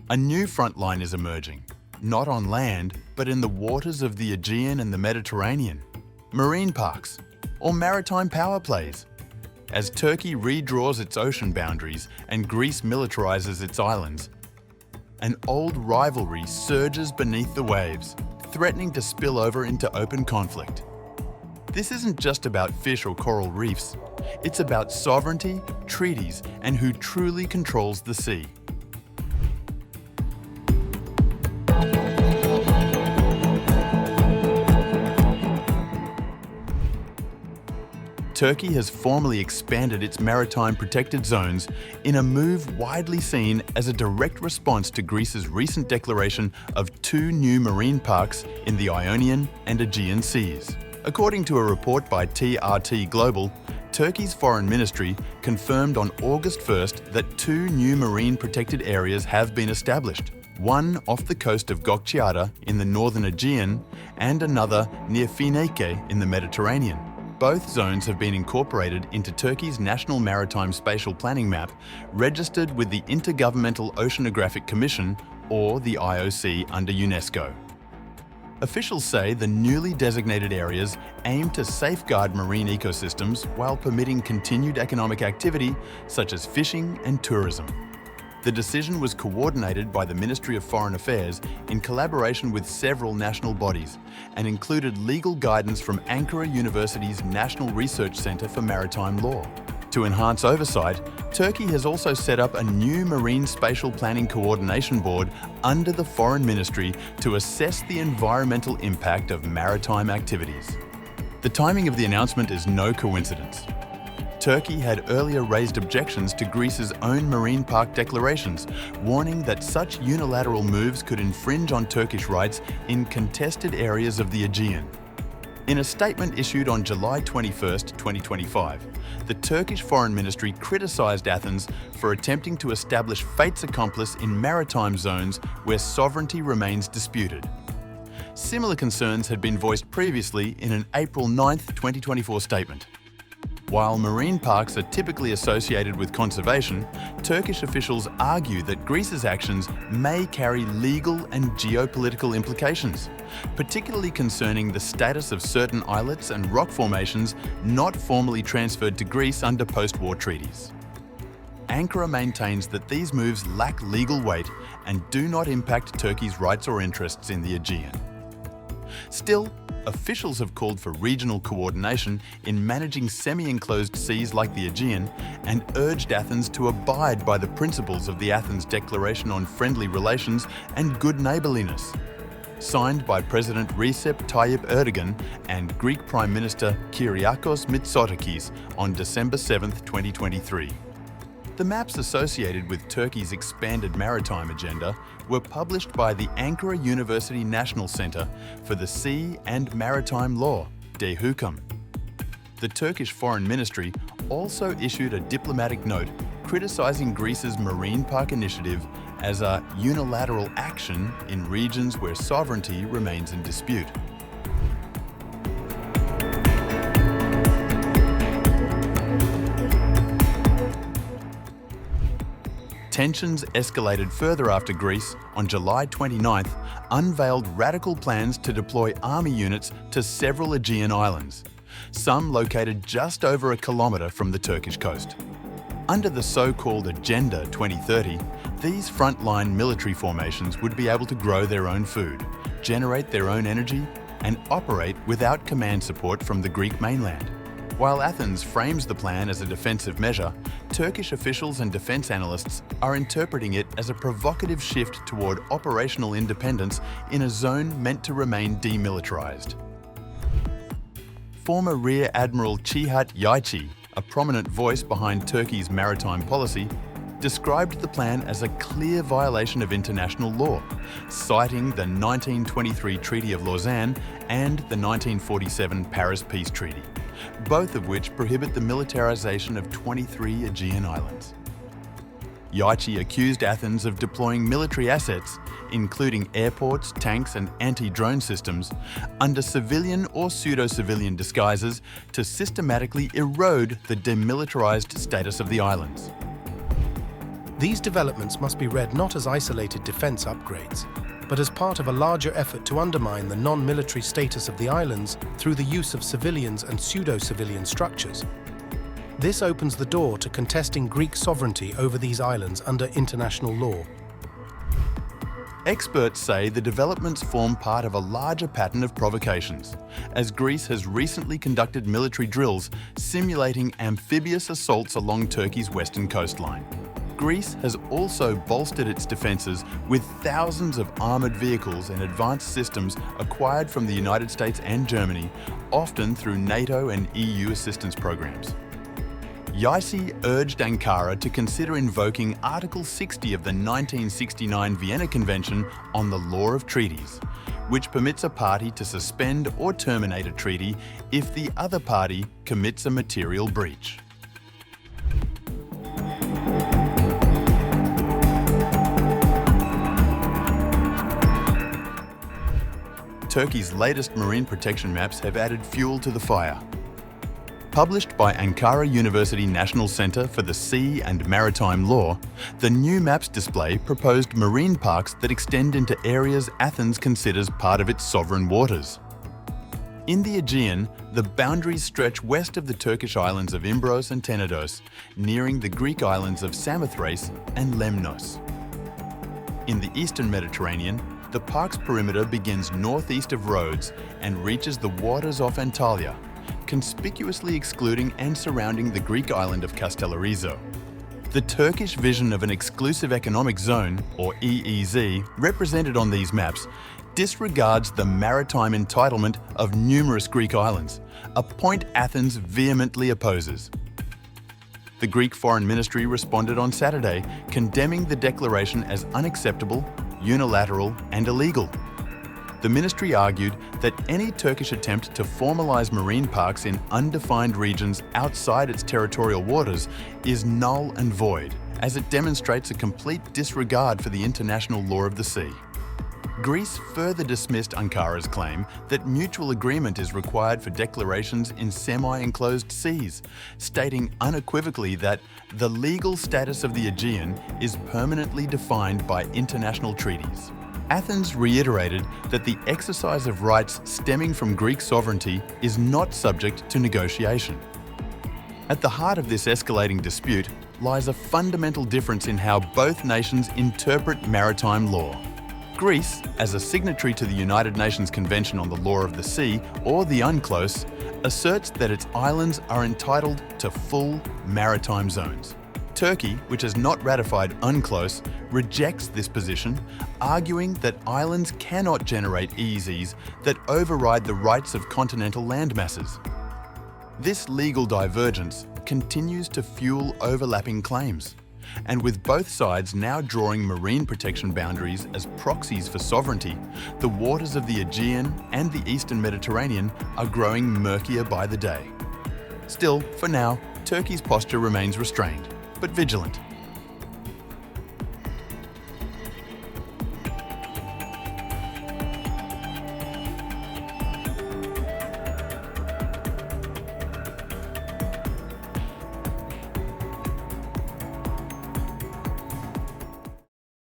A new front line is emerging, not on land, but in the waters of the Aegean and the Mediterranean. Marine parks, or maritime power plays. As Turkey redraws its ocean boundaries and Greece militarizes its islands, an old rivalry surges beneath the waves, threatening to spill over into open conflict. This isn't just about fish or coral reefs. It's about sovereignty, treaties, and who truly controls the sea. Turkey has formally expanded its maritime protected zones in a move widely seen as a direct response to Greece's recent declaration of 2 new marine parks in the Ionian and Aegean Seas. According to a report by TRT Global, Turkey's foreign ministry confirmed on August 1st that 2 new marine protected areas have been established, one off the coast of Gökçeada in the northern Aegean and another near Finike in the Mediterranean. Both zones have been incorporated into Turkey's National Maritime Spatial Planning Map, registered with the Intergovernmental Oceanographic Commission, or the IOC, under UNESCO. Officials say the newly designated areas aim to safeguard marine ecosystems while permitting continued economic activity such as fishing and tourism. The decision was coordinated by the Ministry of Foreign Affairs in collaboration with several national bodies and included legal guidance from Ankara University's National Research Centre for Maritime Law. To enhance oversight, Turkey has also set up a new Marine Spatial Planning Coordination Board under the Foreign Ministry to assess the environmental impact of maritime activities. The timing of the announcement is no coincidence. Turkey had earlier raised objections to Greece's own marine park declarations, warning that such unilateral moves could infringe on Turkish rights in contested areas of the Aegean. In a statement issued on July 21, 2025, the Turkish Foreign Ministry criticised Athens for attempting to establish fate's accomplice in maritime zones where sovereignty remains disputed. Similar concerns had been voiced previously in an April 9, 2024 statement. While marine parks are typically associated with conservation, Turkish officials argue that Greece's actions may carry legal and geopolitical implications, particularly concerning the status of certain islets and rock formations not formally transferred to Greece under post-war treaties. Ankara maintains that these moves lack legal weight and do not impact Turkey's rights or interests in the Aegean. Still, officials have called for regional coordination in managing semi-enclosed seas like the Aegean and urged Athens to abide by the principles of the Athens Declaration on Friendly Relations and Good Neighbourliness, signed by President Recep Tayyip Erdogan and Greek Prime Minister Kyriakos Mitsotakis on December 7, 2023. The maps associated with Turkey's expanded maritime agenda were published by the Ankara University National Centre for the Sea and Maritime Law, DEHUKAM. The Turkish Foreign Ministry also issued a diplomatic note criticising Greece's marine park initiative as a unilateral action in regions where sovereignty remains in dispute. Tensions escalated further after Greece, on July 29th, unveiled radical plans to deploy army units to several Aegean islands, some located just over a kilometre from the Turkish coast. Under the so-called Agenda 2030, these frontline military formations would be able to grow their own food, generate their own energy, and operate without command support from the Greek mainland. While Athens frames the plan as a defensive measure, Turkish officials and defense analysts are interpreting it as a provocative shift toward operational independence in a zone meant to remain demilitarized. Former Rear Admiral Cihat Yayci, a prominent voice behind Turkey's maritime policy, described the plan as a clear violation of international law, citing the 1923 Treaty of Lausanne and the 1947 Paris Peace Treaty, both of which prohibit the militarization of 23 Aegean islands. Yayci accused Athens of deploying military assets, including airports, tanks and anti-drone systems, under civilian or pseudo-civilian disguises to systematically erode the demilitarized status of the islands. These developments must be read not as isolated defense upgrades, but as part of a larger effort to undermine the non-military status of the islands through the use of civilians and pseudo-civilian structures. This opens the door to contesting Greek sovereignty over these islands under international law. Experts say the developments form part of a larger pattern of provocations, as Greece has recently conducted military drills simulating amphibious assaults along Turkey's western coastline. Greece has also bolstered its defences with thousands of armoured vehicles and advanced systems acquired from the United States and Germany, often through NATO and EU assistance programmes. EEZs urged Ankara to consider invoking Article 60 of the 1969 Vienna Convention on the Law of Treaties, which permits a party to suspend or terminate a treaty if the other party commits a material breach. Turkey's latest marine protection maps have added fuel to the fire. Published by Ankara University National Centre for the Sea and Maritime Law, the new maps display proposed marine parks that extend into areas Athens considers part of its sovereign waters. In the Aegean, the boundaries stretch west of the Turkish islands of Imbros and Tenedos, nearing the Greek islands of Samothrace and Lemnos. In the Eastern Mediterranean, the park's perimeter begins northeast of Rhodes and reaches the waters off Antalya, conspicuously excluding and surrounding the Greek island of Castellarizo. The Turkish vision of an exclusive economic zone, or EEZ, represented on these maps, disregards the maritime entitlement of numerous Greek islands, a point Athens vehemently opposes. The Greek Foreign Ministry responded on Saturday, condemning the declaration as unacceptable, unilateral and illegal. The ministry argued that any Turkish attempt to formalise marine parks in undefined regions outside its territorial waters is null and void, as it demonstrates a complete disregard for the international law of the sea. Greece further dismissed Ankara's claim that mutual agreement is required for declarations in semi-enclosed seas, stating unequivocally that the legal status of the Aegean is permanently defined by international treaties. Athens reiterated that the exercise of rights stemming from Greek sovereignty is not subject to negotiation. At the heart of this escalating dispute lies a fundamental difference in how both nations interpret maritime law. Greece, as a signatory to the United Nations Convention on the Law of the Sea, or the UNCLOS, asserts that its islands are entitled to full maritime zones. Turkey, which has not ratified UNCLOS, rejects this position, arguing that islands cannot generate EEZs that override the rights of continental landmasses. This legal divergence continues to fuel overlapping claims, and with both sides now drawing marine protection boundaries as proxies for sovereignty, the waters of the Aegean and the Eastern Mediterranean are growing murkier by the day. Still, for now, Turkey's posture remains restrained, but vigilant.